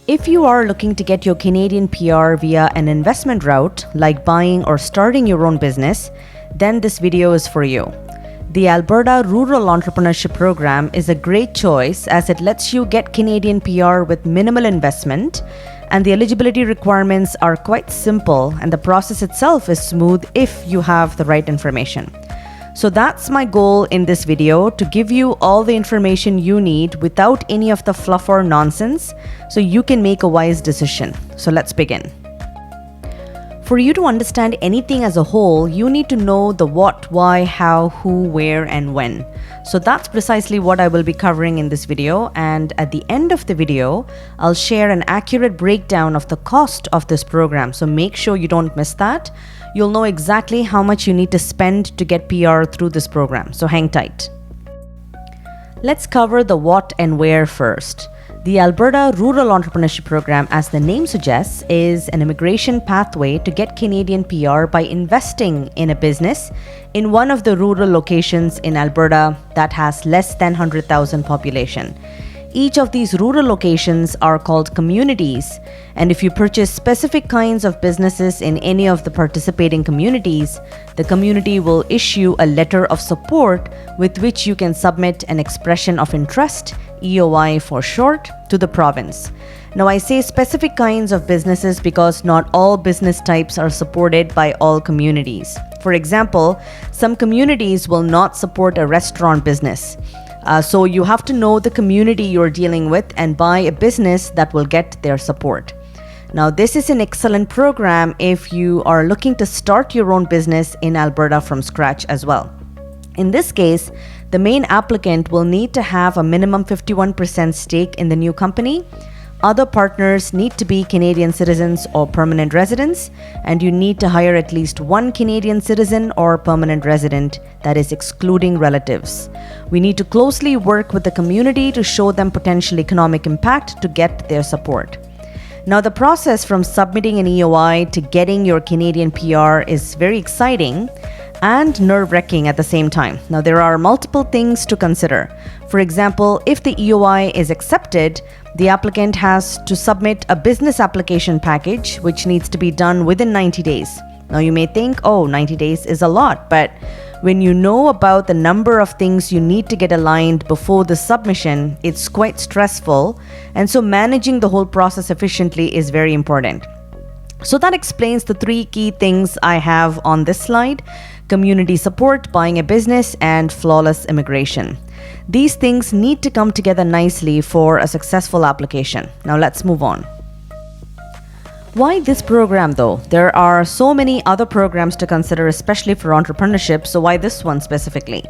If you are looking to get your Canadian PR via an investment route, like buying or starting your own business, then this video is for you. The Alberta Rural Entrepreneurship Program is a great choice as it lets you get Canadian PR with minimal investment, and the eligibility requirements are quite simple and the process itself is smooth if you have the right information. So that's my goal in this video, to give you all the information you need without any of the fluff or nonsense so you can make a wise decision. So let's begin. For you to understand anything as a whole, you need to know the what, why, how, who, where, and when. So that's precisely what I will be covering in this video, and at the end of the video, I'll share an accurate breakdown of the cost of this program. So make sure you don't miss that. You'll know exactly how much you need to spend to get PR through this program. So hang tight. Let's cover the what and where first. The Alberta Rural Entrepreneurship Program, as the name suggests, is an immigration pathway to get Canadian PR by investing in a business in one of the rural locations in Alberta that has less than 100,000 population. Each of these rural locations are called communities, and if you purchase specific kinds of businesses in any of the participating communities, the community will issue a letter of support with which you can submit an expression of interest, EOI for short, to the province. Now, I say specific kinds of businesses because not all business types are supported by all communities. For example, some communities will not support a restaurant business. So you have to know the community you're dealing with and buy a business that will get their support. Now, this is an excellent program if you are looking to start your own business in Alberta from scratch as well. In this case, the main applicant will need to have a minimum 51% stake in the new company. Other partners need to be Canadian citizens or permanent residents, and you need to hire at least one Canadian citizen or permanent resident, that is excluding relatives. We need to closely work with the community to show them potential economic impact to get their support. Now, the process from submitting an EOI to getting your Canadian PR is very exciting and nerve-wracking at the same time. Now, there are multiple things to consider. For example, if the EOI is accepted, the applicant has to submit a business application package, which needs to be done within 90 days. Now, you may think, 90 days is a lot, but when you know about the number of things you need to get aligned before the submission, it's quite stressful, and so managing the whole process efficiently is very important. So that explains the three key things I have on this slide: community support, buying a business, and flawless immigration. These things need to come together nicely for a successful application. Now let's move on. Why this program though? There are so many other programs to consider, especially for entrepreneurship, so why this one specifically?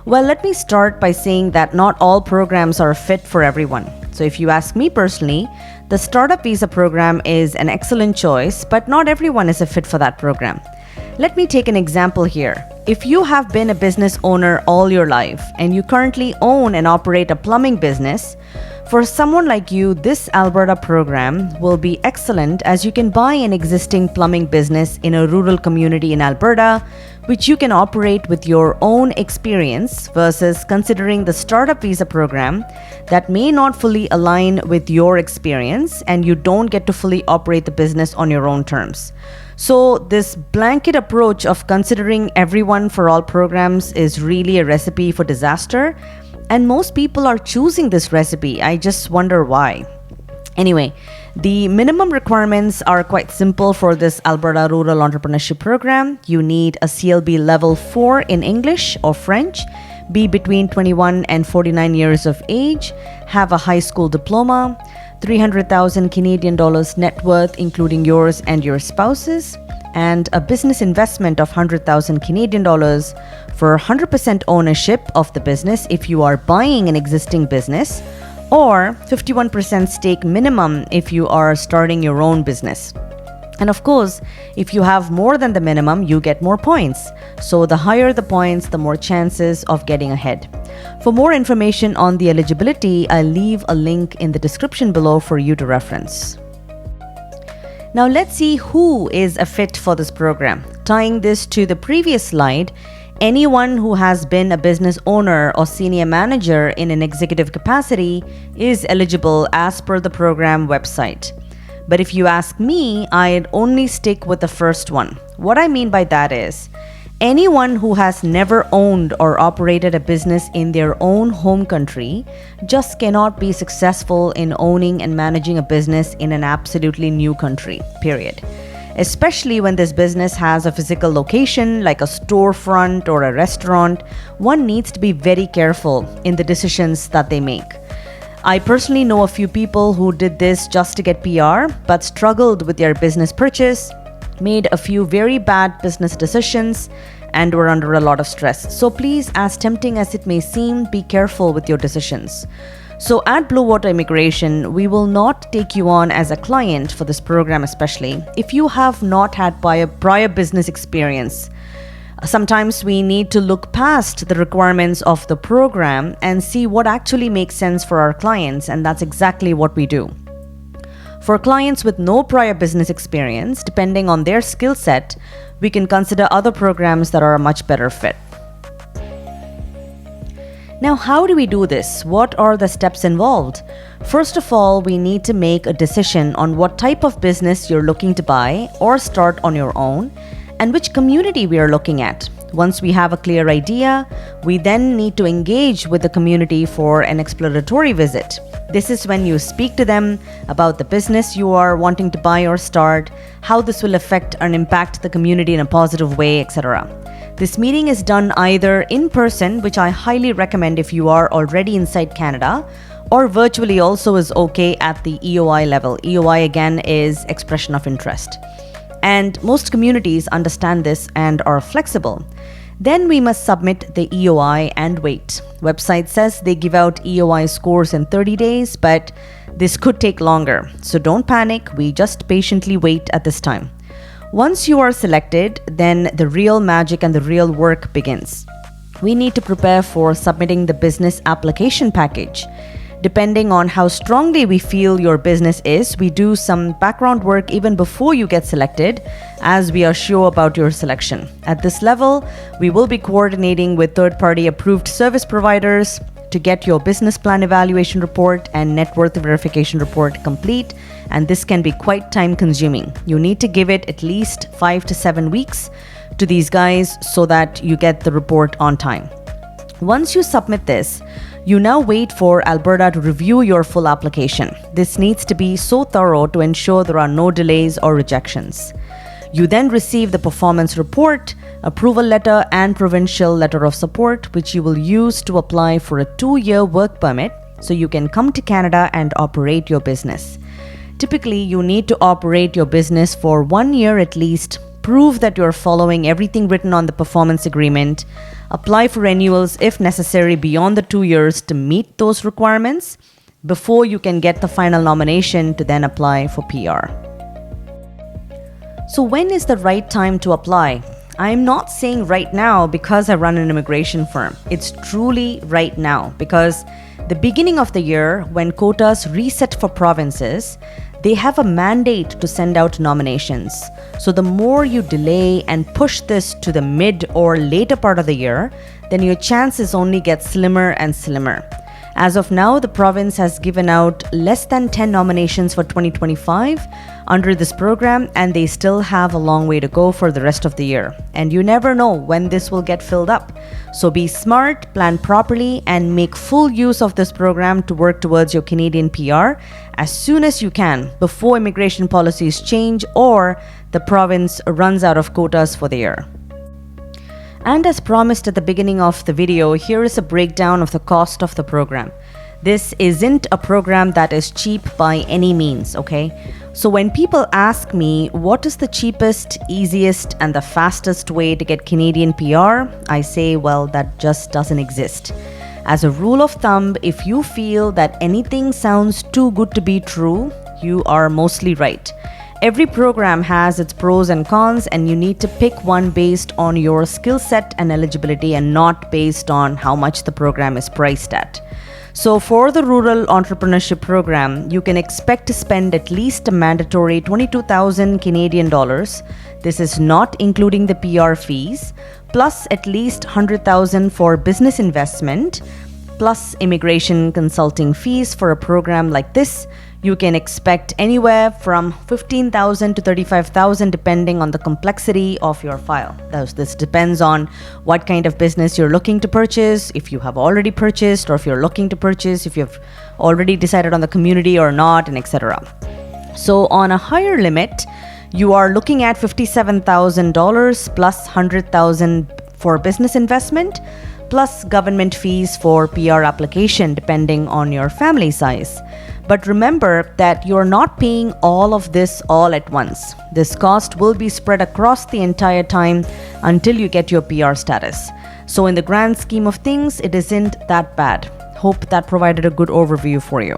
Well, let me start by saying that not all programs are fit for everyone. So if you ask me personally, the Startup Visa program is an excellent choice, but not everyone is a fit for that program. Let me take an example here. If you have been a business owner all your life and you currently own and operate a plumbing business, for someone like you, this Alberta program will be excellent as you can buy an existing plumbing business in a rural community in Alberta, which you can operate with your own experience, versus considering the Startup Visa program that may not fully align with your experience and you don't get to fully operate the business on your own terms. So this blanket approach of considering everyone for all programs is really a recipe for disaster, and most people are choosing this recipe. I just wonder why. Anyway, the minimum requirements are quite simple for this Alberta Rural Entrepreneurship Program. You need a CLB level 4 in English or French, be between 21 and 49 years of age, have a high school diploma, 300,000 Canadian dollars net worth including yours and your spouse's, and a business investment of 100,000 Canadian dollars for 100% ownership of the business if you are buying an existing business, or 51% stake minimum if you are starting your own business. And of course, if you have more than the minimum, you get more points. So the higher the points, the more chances of getting ahead. For more information on the eligibility, I'll leave a link in the description below for you to reference. Now let's see who is a fit for this program. Tying this to the previous slide, Anyone who has been a business owner or senior manager in an executive capacity is eligible as per the program website. But if you ask me, I'd only stick with the first one. What I mean by that is, anyone who has never owned or operated a business in their own home country just cannot be successful in owning and managing a business in an absolutely new country, period. Especially when this business has a physical location like a storefront or a restaurant, one needs to be very careful in the decisions that they make. I personally know a few people who did this just to get PR, but struggled with their business purchase, made a few very bad business decisions, and were under a lot of stress. So please, as tempting as it may seem, be careful with your decisions. So at Bluewater Immigration, we will not take you on as a client for this program, especially if you have not had prior business experience. Sometimes we need to look past the requirements of the program and see what actually makes sense for our clients, and that's exactly what we do. For clients with no prior business experience, depending on their skill set, we can consider other programs that are a much better fit. Now, how do we do this? What are the steps involved? First of all, we need to make a decision on what type of business you're looking to buy or start on your own, and which community we are looking at. Once we have a clear idea, we then need to engage with the community for an exploratory visit. This is when you speak to them about the business you are wanting to buy or start, how this will affect and impact the community in a positive way, etc. This meeting is done either in person, which I highly recommend if you are already inside Canada, or virtually also is okay at the EOI level. EOI again is expression of interest. And most communities understand this and are flexible. Then we must submit the EOI and wait. Website says they give out EOI scores in 30 days, but this could take longer. So don't panic, we just patiently wait at this time. Once you are selected, then the real magic and the real work begins. We need to prepare for submitting the business application package. Depending on how strongly we feel your business is, we do some background work even before you get selected, as we are sure about your selection. At this level, we will be coordinating with third-party approved service providers to get your business plan evaluation report and net worth verification report complete, and this can be quite time-consuming. You need to give it at least 5 to 7 weeks to these guys so that you get the report on time. Once you submit this, you now wait for Alberta to review your full application. This needs to be so thorough to ensure there are no delays or rejections. You then receive the performance report, approval letter, and provincial letter of support, which you will use to apply for a 2-year work permit so you can come to Canada and operate your business. Typically, you need to operate your business for 1 year at least, prove that you're following everything written on the performance agreement, apply for renewals if necessary beyond the 2 years to meet those requirements before you can get the final nomination to then apply for PR. So when is the right time to apply? I'm not saying right now because I run an immigration firm. It's truly right now because the beginning of the year, when quotas reset for provinces, they have a mandate to send out nominations. So the more you delay and push this to the mid or later part of the year, then your chances only get slimmer and slimmer. As of now, the province has given out less than 10 nominations for 2025 under this program, and they still have a long way to go for the rest of the year. And you never know when this will get filled up. So be smart, plan properly, and make full use of this program to work towards your Canadian PR as soon as you can before immigration policies change or the province runs out of quotas for the year. And as promised at the beginning of the video, here is a breakdown of the cost of the program. This isn't a program that is cheap by any means, okay? So when people ask me what is the cheapest, easiest, and the fastest way to get Canadian PR, I say, well, that just doesn't exist. As a rule of thumb, if you feel that anything sounds too good to be true, you are mostly right. Every program has its pros and cons, and you need to pick one based on your skill set and eligibility and not based on how much the program is priced at. So for the Rural Entrepreneurship Program, you can expect to spend at least a mandatory 22,000 Canadian dollars. This is not including the PR fees, plus at least 100,000 for business investment, plus immigration consulting fees. For a program like this, you can expect anywhere from 15,000 to 35,000 depending on the complexity of your file. This depends on what kind of business you're looking to purchase, if you have already purchased, or if you're looking to purchase, if you've already decided on the community or not, and etc. So on a higher limit, you are looking at $57,000 plus 100,000 for business investment, plus government fees for PR application depending on your family size. But remember that you're not paying all of this all at once. This cost will be spread across the entire time until you get your PR status. So in the grand scheme of things, it isn't that bad. Hope that provided a good overview for you.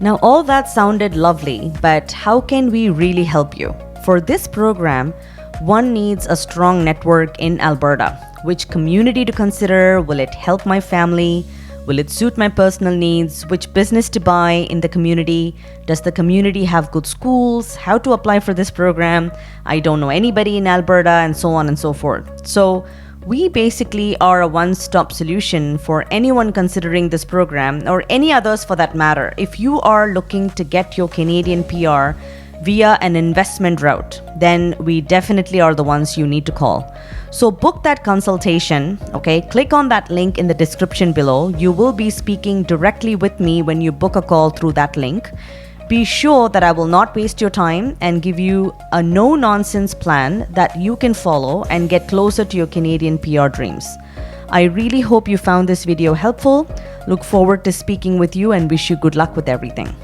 Now, all that sounded lovely, but how can we really help you? For this program, one needs a strong network in Alberta. Which community to consider? Will it help my family? Will it suit my personal needs? Which business to buy in the community? Does the community have good schools? How to apply for this program? I don't know anybody in Alberta, and so on and so forth. So we basically are a one-stop solution for anyone considering this program, or any others for that matter. If you are looking to get your Canadian PR via an investment route, then we definitely are the ones you need to call. So book that consultation, okay? Click on that link in the description below. You will be speaking directly with me when you book a call through that link. Be sure that I will not waste your time and give you a no-nonsense plan that you can follow and get closer to your Canadian PR dreams. I really hope you found this video helpful. Look forward to speaking with you and wish you good luck with everything.